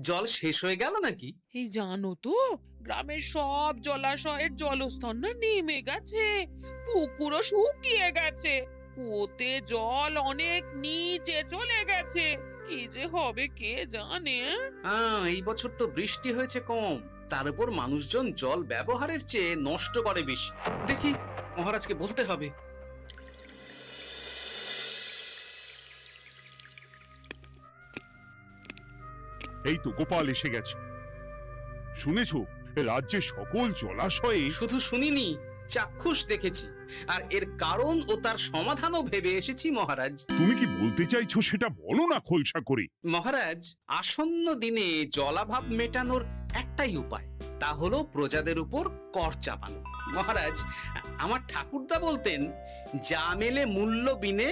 জল শেষ হয়ে গেল নাকি? এই জানো তো, গ্রামের সব জলাশয়ের জলস্তর না নেমে গেছে, পুকুরও শুকিয়ে গেছে, কুয়োতে জল অনেক নিচে চলে গেছে। কি যে হবে কে জানে। এই বছর তো বৃষ্টি হয়েছে কম, তার উপর মানুষজন জল ব্যবহারের চেয়ে নষ্ট করে বেশি। দেখি, মহারাজকে বলতে হবে। এই তো গোপাল এসে গেছে। শুনেছো, রাজ্যে সকল জলাশয়ে শুধু শুনিনি, চাক্ষুষ দেখেছি, আর এর কারণ ও তার সমাধানও ভেবে এসেছি মহারাজ। তুমি কি বলতে চাইছো সেটা বলো না খোলসা করে। মহারাজ, আসন্ন দিনে জলাভাব মেটানোর একটাই উপায়, তা হলো প্রজাদের উপর কর চাপানো। মহারাজ, আমার ঠাকুরদা বলতেন, যা মেলে মূল্য বিনে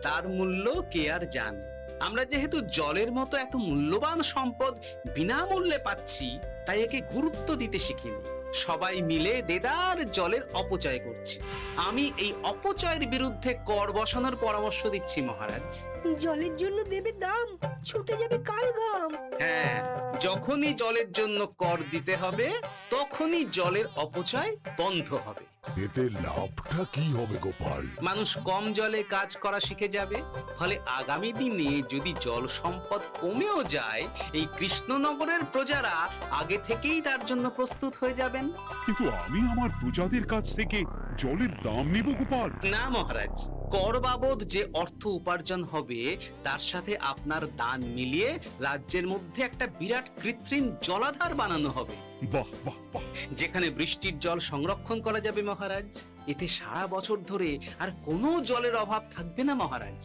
তার মূল্য কে আর জানে। আমরা যেহেতু জলের মতো এত মূল্যবান সম্পদ বিনামূল্যে পাচ্ছি, তাই একে গুরুত্ব দিতে শিখিনি। সবাই মিলে দেদার জলের অপচয় করছে। আমি এই অপচয়ের বিরুদ্ধে কর বসানোর পরামর্শ দিচ্ছি মহারাজ। জলের জন্য দেবে দাম, ছুটে যাবে কাল ঘাম। হ্যাঁ, যখনই জলের জন্য কর দিতে হবে, তখনই জলের অপচয় বন্ধ হবে। এতে লাভটা কি হবে গোপাল? মানুষ কম জলে কাজ করা শিখে যাবে, ফলে আগামী দিনে যদি জল সম্পদ কমেও যায়, এই কৃষ্ণনগরের প্রজারা আগে থেকেই তার জন্য প্রস্তুত হয়ে যাবেন। কিন্তু আমি আমার প্রজাদের কাছ থেকে জলের দাম নেব গোপাল? না মহারাজ, কর বাবদ যে অর্থ উপার্জন হবে, তার সাথে আপনার দান মিলিয়ে রাজ্যের মধ্যে একটা বিরাট কৃত্রিম জলাধার বানানো হবে। বাহ বাহ বাহ! যেখানে বৃষ্টির জল সংরক্ষণ করা যাবে মহারাজ। এতে সারা বছর ধরে আর কোনো জলের অভাব থাকবে না মহারাজ।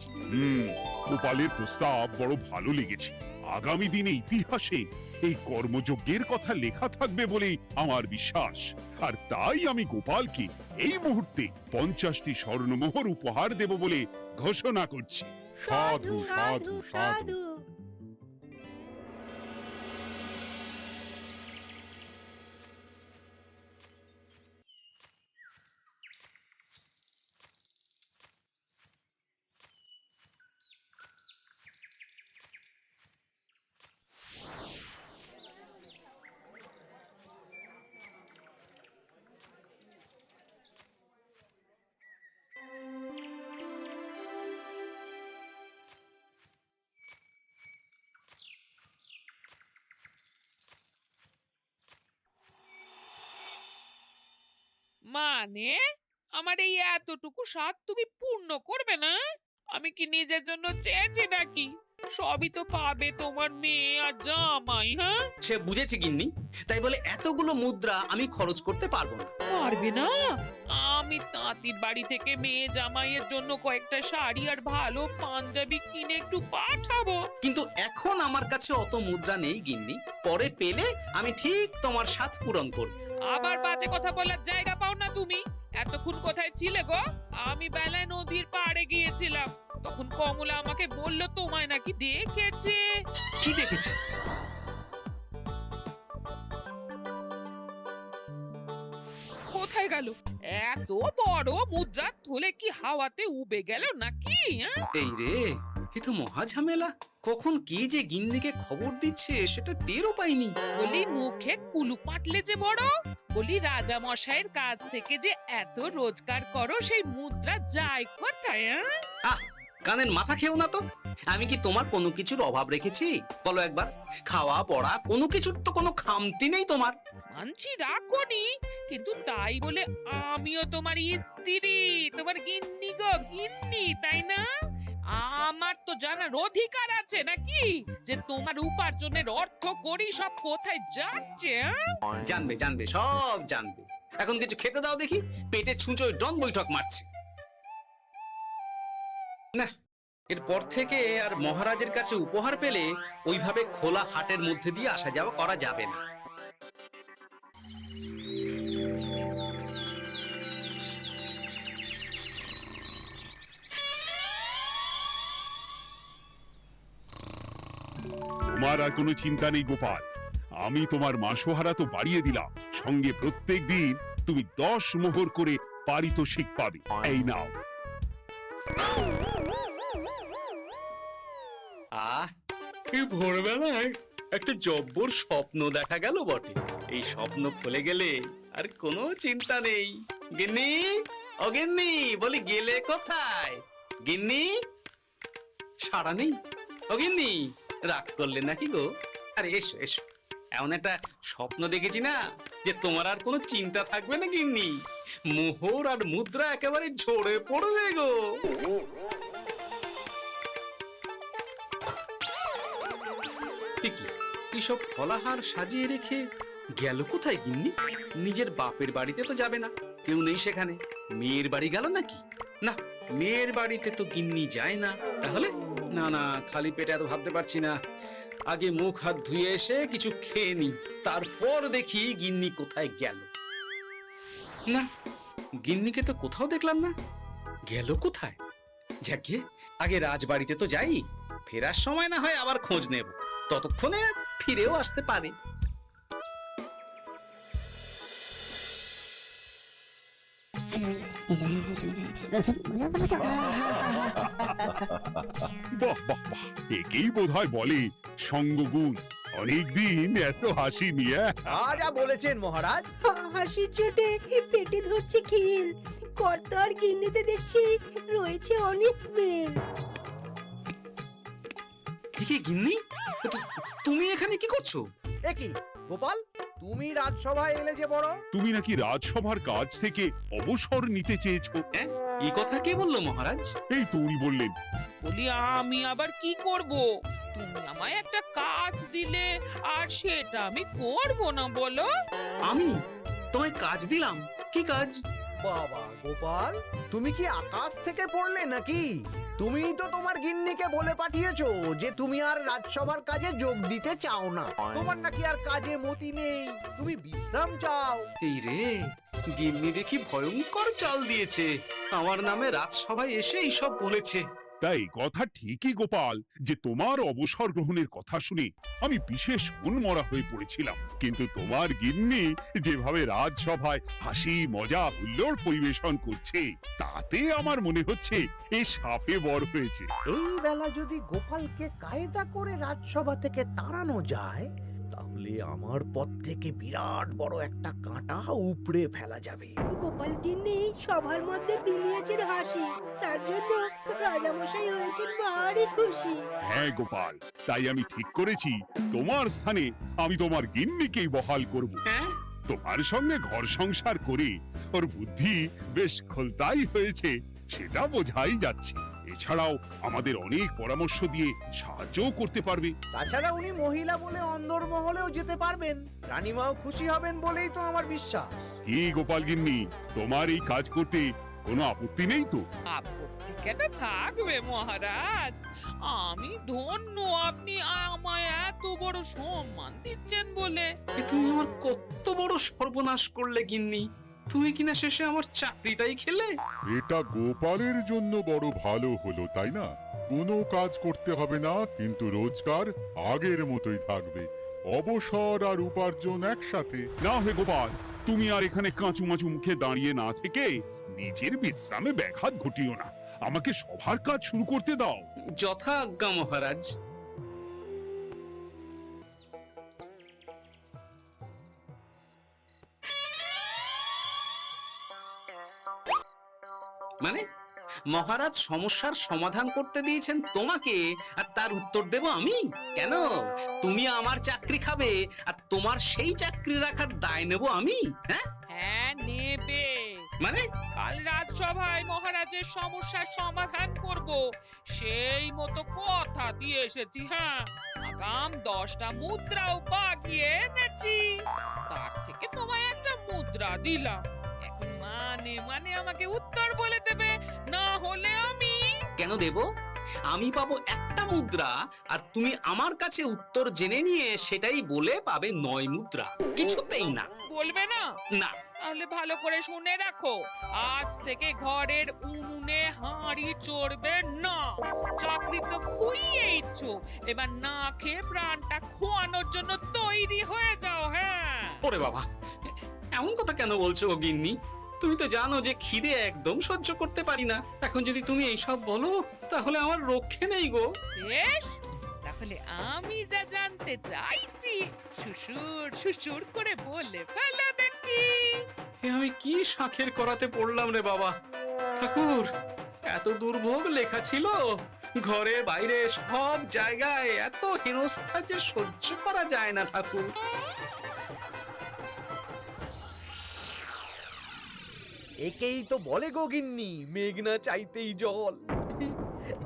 গোপালের প্রস্তাব বড় ভালো লেগেছে। আগামী দিনে ইতিহাসে এই কর্মযজ্ঞের কথা লেখা থাকবে বলেই আমার বিশ্বাস। আর তাই আমি গোপালকে এই মুহূর্তে 50টি স্বর্ণমোহর উপহার দেব বলে ঘোষণা করছি। সাধু সাধু সাধু। মানে আমার এই এতটুকু স্বাদ তুমি পূর্ণ করবে না? আমি কি নিজের জন্য চেয়েছি নাকি? সবই তো পাবে তোমার মেয়ে আর জামাই। হ্যাঁ, সে বুঝেছে গিন্নি, তাই বলে এতগুলো মুদ্রা আমি খরচ করতে পারবো না। পারবে না? আমি তাঁতির বাড়ি থেকে মেয়ে জামাইয়ের জন্য কয়েকটা শাড়ি আর ভালো পাঞ্জাবি কিনে একটু পাঠাবো। কিন্তু এখন আমার কাছে অত মুদ্রা নেই গিন্নি, পরে পেলে আমি ঠিক তোমার স্বাদ পূরণ করব। আবার বাজে কথা বলার জায়গা পাও না তুমি। এতক্ষণ কোথায় ছিলে গো? আমি বেলায় নদীর পাড়ে গিয়েছিলাম, তখন কমলা আমাকে বলল তোমায় নাকি দেখেছে। কি দেখেছি? কোথায় গেল? এত বড় মুদ্রার থলে কি হাওয়াতে উবে গেল নাকি? এই রে, এ তো মহা ঝামেলা। কখন কে যে গিন্নিকে খবর দিচ্ছে সেটা টেরও পাইনি। বলি মুখে কুলু পাটলে যে বড়, বলি রাজা মশাইয়ের কাছ থেকে যে এত রোজগার করো, সেই মুদ্রা যায় কোথায়? আহ, কানের মাথা খেও না তো। আমি কি তোমার কোনো কিছুর অভাব রেখেছি? বলো একবার। খাওয়া পড়া কোনো কিছুর তো কোনো খামতি নেই তোমার। মানছি রাখোনি, কিন্তু তাই বলে আমিও তোমার স্ত্রী, তোমার গিন্নি গো, গিন্নি, তাই না? আমার তো জানার অধিকার আছে নাকি যে তোমার উপার্জনের অর্থ করি সব কোথায় যাচ্ছে? জানবে জানবে, সব জানবে। এখন কিছু খেতে দাও দেখি, পেটে ছুঁচোয় ডন বৈঠক মারছে। না, এরপর থেকে আর মহারাজের কাছে উপহার পেলে ওইভাবে খোলা হাটের মধ্যে দিয়ে আসা যাওয়া করা যাবে না। তোমার আর কোনো চিন্তা নেই গোপাল। আমি তোমার মাসোহারা তো বাড়িয়ে দিলাম, সঙ্গে প্রত্যেক দিন তুমি 10 মোহর করে পারিতোষিক পাবে। এই নাও। এই ভোরবেলায় একটা জব্বর স্বপ্ন দেখা গেল বটে। এই স্বপ্ন ফলে গেলে আর কোনো চিন্তা নেই। গিন্নি, ও গিন্নি, বলি গেলে কোথায়? গিন্নি, সাড়া নেই। ও গিন্নি, রাগ করলে নাকি গো? আরে এসো এসো, এমন একটা স্বপ্ন দেখেছি না যে তোমার আর কোনো চিন্তা থাকবে না গিন্নি। মোহর আর মুদ্রা একেবারে ঝরে পড়বে গো। এ কি, এইসব ফলাহার সাজিয়ে রেখে গেল কোথায় গিন্নি? নিজের বাপের বাড়িতে তো যাবে না, কেউ নেই সেখানে। মেয়ের বাড়ি গেল নাকি? না, মেয়ের বাড়িতে তো গিন্নি যায় না। তাহলে না না, খালি পেটে এত ভাবতে পারছি না। আগে মুখ হাত ধুয়ে এসে কিছু খেয়ে নি, তারপর দেখি গিন্নি কোথায় গেল। না, গিন্নিকে তো কোথাও দেখলাম না। গেল কোথায়? যাকে আগে রাজবাড়িতে তো যাই, ফেরার সময় না হয় আবার খোঁজ নেব, ততক্ষণে ফিরেও আসতে পারে। বাহ বাহ বাহ, একেই বোধহয় বলে সঙ্গগুণ। অনেকদিন এত হাসি নিয়ে। যা বলেছেন মহারাজ। হাসির চোটে পেটে ধরছে খিল। কর্তা আর গিন্নিতে দেখছি রয়েছে অনেক বেল। ঠিক গিন্নি, তুমি এখানে কি করছো? এ কি গোপাল, তুমি রাজসভায় এলে যে বড়? তুমি নাকি রাজসভার কাজ থেকে অবসর নিতে চেয়েছো? হ্যাঁ, এই কথা কে বললো মহারাজ? এই তো উনি বললেন। বলি আমি আবার কি করব? তুমি আমায় একটা কাজ দিলে আর সেটা আমি করব না বলো? আমি তোমায় কাজ দিলাম? কি কাজ? বাবা গোপাল, তুমি কি আকাশ থেকে পড়লে নাকি? তুমি তো তোমার গিন্নিকে বলে পাঠিয়েছো যে তুমি আর রাজসভার কাজে যোগ দিতে চাও না। তোমার নাকি আর কাজে মতি নেই, তুমি বিশ্রাম চাও। এই রে, গিন্নি দেখি ভয়ঙ্কর চাল দিয়েছে। আমার নামে রাজসভায় এসে এইসব বলেছে। তাই কথা ঠিকই গোপাল, যে তোমার অবসর গ্রহণের কথা শুনে আমি বিশেষ মনমরা হয়ে পড়েছিলাম। কিন্তু তোমার গিন্নি যেভাবে রাজসভায় হাসি মজা হুল্লোড় পরিবেশন করছে, তাতে আমার মনে হচ্ছে এ সাপে বর হয়েছে। এই বেলা যদি গোপালকে কায়দা করে রাজসভা থেকে তাড়ানো যায়, তাহলে আমার পথ থেকে বিরাট বড় একটা কাঁটা উপড়ে ফেলা যাবে। গোপাল গিন্নি সবার মধ্যে বিলিয়েছেন হাসি, তার জন্য রাজামশাই হয়েছেন ভারী খুশি। হ্যাঁ গোপাল, তাই আমি ঠিক করেছি তোমার স্থানে আমি তোমার গিন্নিকেই বহাল করব। হ্যাঁ, তোমার সঙ্গে ঘর সংসার করে ওর বুদ্ধি বেশ খোলতাই হয়েছে, সেটা বোঝাই যাচ্ছে। এছাড়াও আমাদের অনেক পরামর্শ দিয়ে সাহায্যও করতে পারবে। তাছাড়া উনি মহিলা বলে অন্দরমহলেও যেতে পারবেন, রানীমাও খুশি হবেন বলেই তো আমার বিশ্বাস। কি গোপাল গিন্নি, তোমার এই কাজ করতে কোনো আপত্তি নেই তো? আপত্তি কেন থাকবে মহারাজ? আমি ধন্য আপনি আমায় এত বড় সম্মান দিচ্ছেন বলে। এ তুমি আমার কত বড় সর্বনাশ করলে গিন্নি। তুমি কিনা শেষে আমার চাকরিটাই খেলে। এটা গোপালের জন্য বড় ভালো হলো, তাই না? কোনো কাজ করতে হবে না, কিন্তু রোজগার আগের মতোই থাকবে। অবসর আর উপার্জন একসাথে। না হে গোপাল, তুমি আর এখানে কাঁচু মাচু মুখে দাঁড়িয়ে না থেকে নিজের বিশ্রামে ব্যাঘাত ঘটিও না। আমাকে সবার কাজ শুরু করতে দাও। যথা আজ্ঞা মহারাজ। মানে মহারাজ সমস্যার সমাধান করতে দিয়েছেন তোমাকে, আর তার উত্তর দেব আমি? কেন? তুমি আমার চাকরি খাবে আর তোমার সেই চাকরি রাখার দায় নেব আমি? হ্যাঁ হ্যাঁ নেবে। মানে কাল রাজসভায় মহারাজের সমস্যার সমাধান করব, সেই মতো কথা দিয়ে এসেছি। হ্যাঁ, আগাম 10টা মুদ্রাও বাগিয়ে এনেছি। তার থেকে তোমায় একটা মুদ্রা দিলাম। এখন মানে মানে আমাকে উত্তর বলে দেবে, না হলে আমি কেন দেব? আমি পাবো একটা মুদ্রা, আর তুমি আমার কাছে উত্তর জেনে নিয়ে সেটাই বলে পাবে 9 মুদ্রা। কিছুতেই না। বলবে না? না। তাহলে ভালো করে শুনে রাখো, আজ থেকে ঘরের উনুনে হাঁড়ি চড়বে না। চাকরি তো খুইয়েইছ, এবার না খেয়ে প্রাণটা খোয়ানোর জন্য তৈরি হয়ে যাও। হ্যাঁ। ওরে বাবা, এমন কথা কেন বলছো গো গিন্নি? তুমি তো জানো যে খিদে একদম সহ্য করতে পারি না। এখন যদি তুমি এইসব বলো, তাহলে আমার রক্ষে নেই গো। বেশ, তা তাহলে আমি যা জানতে চাইছি সুসুর সুসুর করে বলে ফেলো দেখি। এ আমি কি শাঁখের করাতে পড়লাম রে বাবা! ঠাকুর, এত দুর্ভোগ লেখা ছিল, ঘরে বাইরে সব জায়গায় এত হেনস্থা যে সহ্য করা যায় না ঠাকুর। একেই তো বলে গো গিন্নি, মেঘ না চাইতেই জল।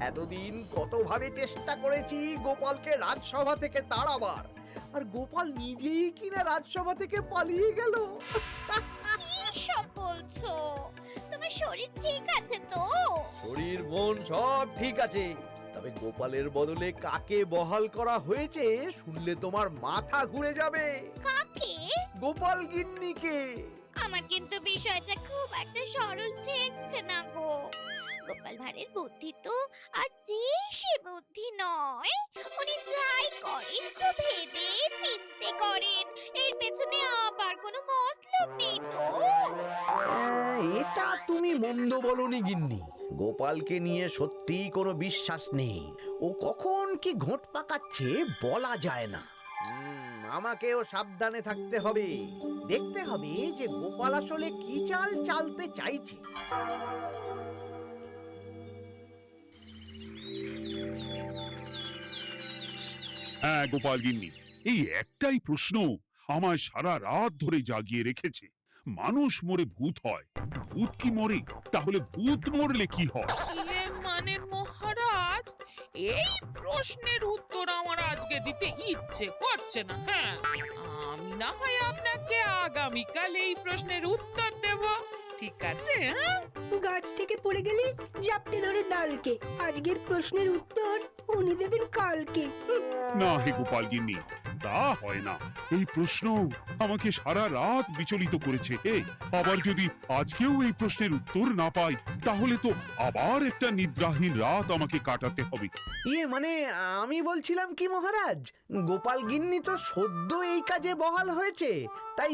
এতদিন কতভাবে চেষ্টা করেছি গোপালকে রাজসভা থেকে তাড়াবার, আর গোপাল নিজেই কিনা রাজসভা থেকে পালিয়ে গেল। কি সব বলছো? তোমার শরীর ঠিক আছে তো? শরীর মন সব ঠিক আছে, তবে গোপালের বদলে কাকে বহাল করা হয়েছে শুনলে তোমার মাথা ঘুরে যাবে। কাকে? গোপাল গিন্নিকে। আমার কিন্তু বিষয়টা খুব একটা সরল ঠেকছে না গো। গোপাল ভাঁড়ের বুদ্ধি তো আর যে সে বুদ্ধি নয়। উনি যাই করেন খুব ভেবে চিন্তে করেন, এর পেছনে আবার কোনো মতলব নেই তো। এটা তুমি মন্দ বলনি গিন্নি। গোপালকে নিয়ে সত্যিই কোনো বিশ্বাস নেই। ও কখন কি ঘোট পাকাচ্ছে বলা যায় না। আমাকেও সাবধানে থাকতে হবে। দেখতে হবে যে গোপাল আসলে কি চাল চালতে চাইছে। হ্যাঁ গোপাল গিন্নি, এই একটাই প্রশ্ন আমায় সারা রাত ধরে জাগিয়ে রেখেছে। মানুষ মরে ভূত হয়, ভূত কি মরে? তাহলে ভূত মরলে কি হয়? মানে মহারাজ, এই প্রশ্নের উত্তর আমার আজকে দিতে ইচ্ছে করছে না। হ্যাঁ, আমি না হয় আপনাকে আগামীকাল এই প্রশ্নের উত্তর দেব, ঠিক আছে? হ্যাঁ, গাছ থেকে পড়ে গেলে জাপটে ধরে ডালকে। আজকের প্রশ্নের উত্তর উনি দেবেন কালকে। না হে গোপাল গিন্নি, তা হয় না। এই প্রশ্ন আমাকে সারা রাত বিচলিত করেছে। আবার যদি আজকেও এই প্রশ্নের উত্তর না পাই, তাহলে তো আবার একটা নিদ্রাহীন রাত আমাকে কাটাতে হবে। মানে আমি বলছিলাম কি মহারাজ, গোপাল গিন্নি তো সদ্য এই কাজে বহাল হয়েছে, তাই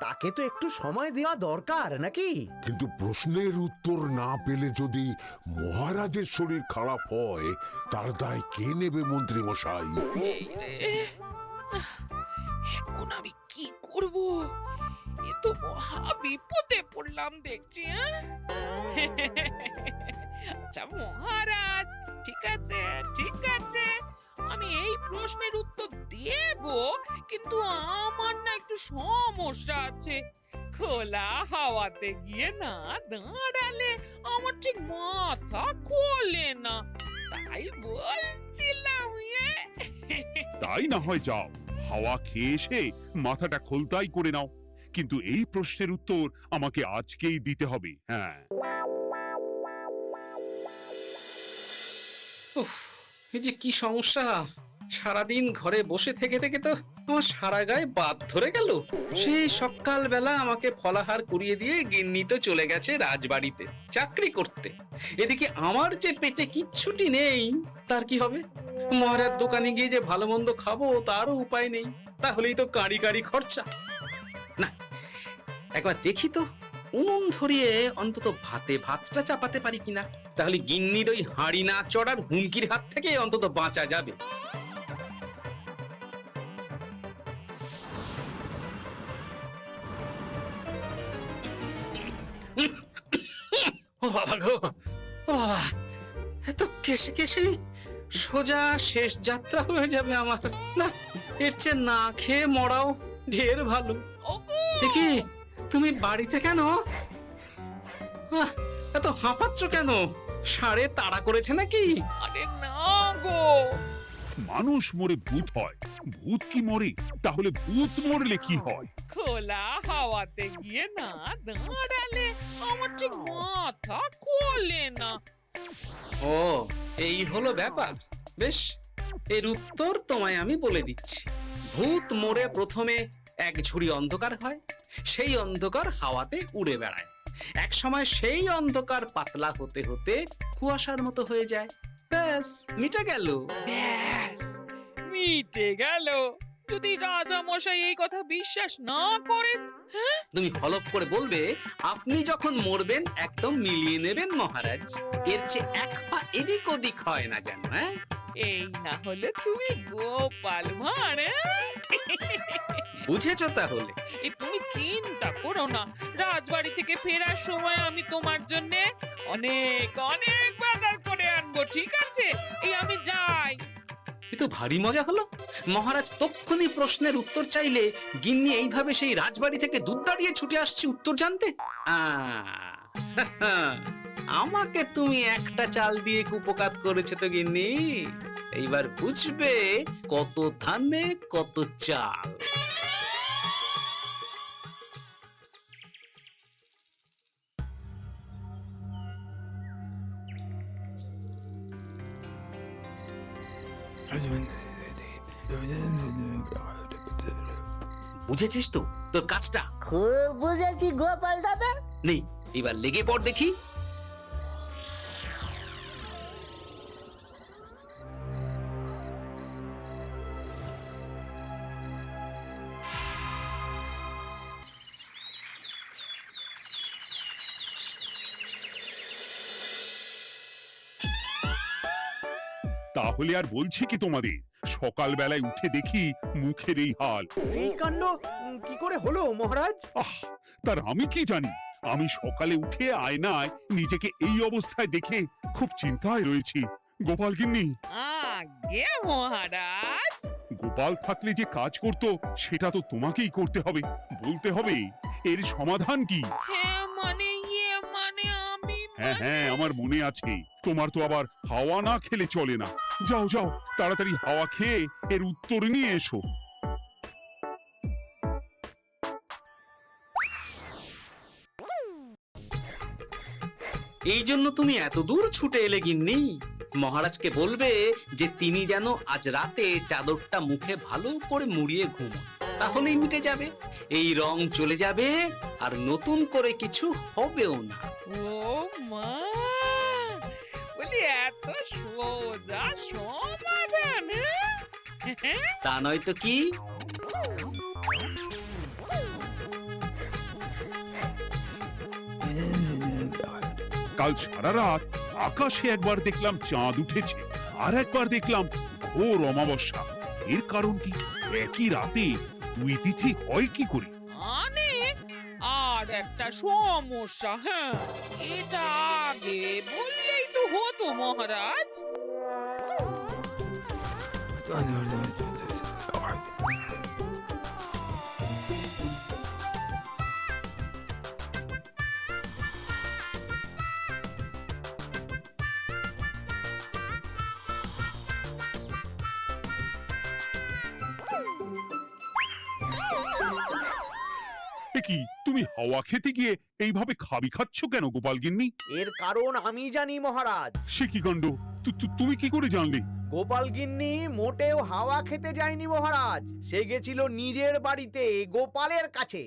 তাকে তো একটু সময় দেওয়া দরকার নাকি? কিন্তু প্রশ্নের উত্তর না পেলে যদি মহারাজের শরীর খারাপ হয়, তার দায় কে নেবে মন্ত্রী মশাই? এই রে, এখন আমি কি করব? এ তো মহা বিপদে পড়লাম দেখছি। আচ্ছা মহারাজ, ঠিক আছে ঠিক আছে, আমি এই প্রশ্নের উত্তর দেব, কিন্তু আমার না একটু সমস্যা আছে। খোলা হাওয়াতে গিয়ে না দাঁড়ালে আমার ঠিক মাথা খোলে না, তাই বলছিলাম। তাই না হয় যাও, হাওয়া খেয়ে এসে মাথাটা খোলতাই করে নাও, কিন্তু এই প্রশ্নের উত্তর আমাকে আজকেই দিতে হবে। হ্যাঁ, উফ, এই যে কি সমস্যা! সারাদিন ঘরে বসে থেকে থেকে তো আমার সারা গায়ে বাদ ধরে গেল। সেই সকালবেলা আমাকে ফলাহার করিয়ে দিয়ে গিন্নি তো চলে গেছে রাজবাড়িতে চাকরি করতে। এদিকে আমার যে পেটে কিচ্ছুটি নেই, তার কি হবে? মহারাজ দোকানে গিয়ে যে ভালো মন্দ খাবো তারও উপায় নেই। তাহলেই তো কাঁড়ি কাঁড়ি খরচা। না, একবার দেখি তো উনুন ধরিয়ে অন্তত ভাতটা চাপাতে পারি কিনা। তাহলে গিন্নির ওই হাঁড়ি না চড়ার হুমকির হাত থেকে অন্তত বাঁচা যাবে। ও বাবা গো, ও বাবা, এত কেসে কেসে সোজা শেষ যাত্রা হয়ে যাবে আমার। না, এর চেয়ে না খেয়ে মরাও ঢের ভালো। দেখি তুমি বাড়িতে কেন? এত হাঁপাচ্ছ কেন? ষাঁড়ে তাড়া করেছে নাকি? আরে না গো, মানুষ মরে ভূত হয়, ভূত কি মরে? তাহলে ভূত মরলে কি হয়? খোলা হাওয়াতে গিয়ে না দাঁড়ালে আমার ঠিক মাথা খোলে না। ও, এই হলো ব্যাপার। বেশ, এর উত্তর তোমায় আমি বলে দিচ্ছি। ভূত মরে প্রথমে এক ঝুড়ি অন্ধকার হয়, সেই অন্ধকার হাওয়াতে উড়ে বেড়ায়। এক সময় সেই অন্ধকার পাতলা হতে হতে কুয়াশার মতো হয়ে যায়। ব্যাস, মিটে গেল। ব্যাস, মিটে গেল। যদি রাজা মশাই এই কথা বিশ্বাস না করেন, তুমি হলপ করে বলবে আপনি যখন মরবেন একদম মিলিয়ে নেবেন মহারাজ। এর চেয়ে এক পা এদিক ওদিক হয় না যেন। হ্যাঁ, এই না হলে তুমি গোপাল ভাঁড়, বুঝেছো তাহলে? এই তুমি চিন্তা করো না, রাজবাড়ি থেকে ফেরার সময় আমি তোমার জন্য অনেক অনেক বাজার করে আনবো, ঠিক আছে? এই আমি যাই। এ তো ভারী মজা হলো। মহারাজ তক্ষুনি প্রশ্নের উত্তর চাইলে গিন্নি এইভাবে সেই রাজবাড়ি থেকে দুধ দাঁড়িয়ে ছুটে আসছে উত্তর জানতে। আমাকে তুমি একটা চাল দিয়ে কুপকাত করেছো তো গিন্নি। এইবার বুঝবে কত ধানে কত চাল। বুঝেছিস তো তোর কাজটা? খুব বুঝেছি গোপাল দাদা। নেই, এবার লেগে পড় দেখি। তাহলে আর বলছি কি তোমাদের, সকালবেলায় উঠে দেখি মুখের এই হাল। এই কাণ্ড কি করে হলো মহারাজ? আহ, তার আমি কি জানি। আমি সকালে উঠে আয়নায় নিজেকে এই অবস্থায় দেখে খুব চিন্তায় রয়েছি। গোপাল গিন্নি, আগে মহারাজ, গোপাল থাকলে যে কাজ করত সেটা তো তোমাকেই করতে হবে, বলতে হবে এর সমাধান কি। হ্যাঁ মানে মানে আমি হ্যাঁ হ্যাঁ, আমার মনে আছে। তোমার তো আবার হাওয়া না খেলে চলে না। যাও যাও, তাড়াতাড়ি হাওয়া খেয়ে এর উত্তর নিয়ে এসো। এই জন্য তুমি এত দূর ছুটে এলে গিন্নি? মহারাজকে বলবে যে তিনি যেন আজ রাতে চাদরটা মুখে ভালো করে মুড়িয়ে ঘুমোন, তাহলেই মিটে যাবে। এই রং চলে যাবে আর নতুন করে কিছু হবেও না। ও মা, বলি এত সোজা সমাধান? হ্যাঁ? তা নয় তো কি? কাল সারা রাত আকাশে একবার দেখলাম চাঁদ উঠেছে, আর একবার দেখলাম ঘোর অমাবস্যা। এর কারণ কি? একই রাতে দুই তিথি হয় কি করে? মানে আর একটা সমস্যা, হ্যাঁ, এটা আগে বললেই তো হতো মহারাজ। এ কি, তুমি হাওয়া খেতে গিয়ে এইভাবে খাবি খাচ্ছ কেন গোপাল গিন্নি? এর কারণ আমি জানি মহারাজ। সে কি কাণ্ড! তুমি কি করে জানলে? গোপাল গিন্নি মোটেও হাওয়া খেতে যায়নি মহারাজ, সে গেছিল নিজের বাড়িতে গোপালের কাছে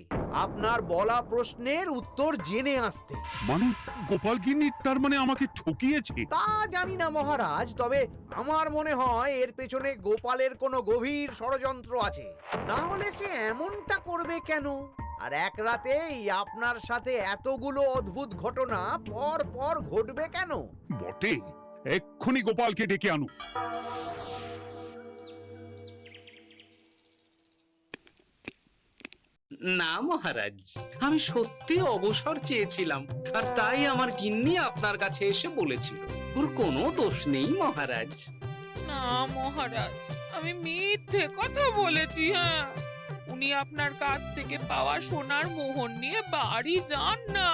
আপনার বলা প্রশ্নের উত্তর জেনে আসতে। মানে গোপাল গিন্নি তার মানে আমাকে ঠকিয়েছে? তা জানি না মহারাজ, তবে আমার মনে হয় এর পেছনে গোপালের কোনো গভীর ষড়যন্ত্র আছে, না হলে সে এমনটা করবে কেন? আর এক রাতেই আপনার সাথে এতগুলো অদ্ভুত ঘটনা পর পর ঘটবে কেন? বটে, এক্ষুনি গোপালকে ডেকে আনো। না মহারাজ, আমি সত্যি অবসর চেয়েছিলাম, আর তাই আমার গিন্নি আপনার কাছে এসে বলেছিল। ওর কোনো দোষ নেই মহারাজ। না মহারাজ, আমি মিথ্যে কথা বলেছি। হ্যাঁ, উনি আপনার কাছ থেকে পাওয়া সোনার মোহর নিয়ে বাড়ি যান না,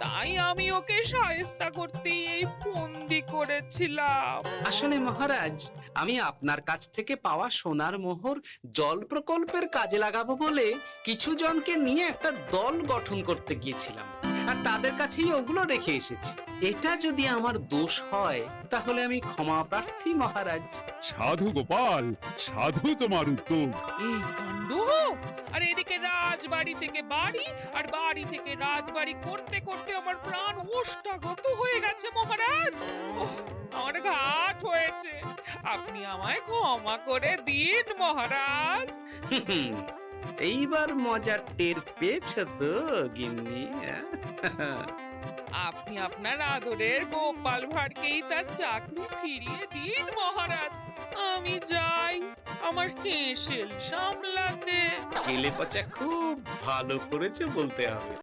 তাই আমি ওকে শায়েস্তা করতে এই ফন্দি করেছিলাম। আসলে মহারাজ, আমি আপনার কাছ থেকে পাওয়া সোনার মোহর জল প্রকল্পের কাজে লাগাবো বলে কিছু জনকে নিয়ে একটা দল গঠন করতে গিয়েছিলাম, আর তাদের কাছেই ওগুলো রেখে এসেছি। এটা যদি আমার দোষ হয় তাহলে আমি ক্ষমা প্রার্থী মহারাজ। সাধু গোপাল, সাধু তোমার উদ্যোগ। এই কাণ্ড! আর এদিকে রাজবাড়ি থেকে বাড়ি, আর বাড়ি থেকে রাজবাড়ি করতে করতে আমার প্রাণ ওষ্ঠাগত হয়ে গেছে মহারাজ। ওহ, আমার ঘাট হয়েছে, আপনি আমায় ক্ষমা করে দিন মহারাজ। এইবার মজার টের পেয়েছ তো গিন্নি? আপনি আপনার আদরের গোপাল ভাঁড়কেই তার চাকরি ফিরিয়ে দিন মহারাজ। আমি যাই আমার হেসেল সামলাতে। কেলে পচা খুব ভালো করেছে বলতে হবে।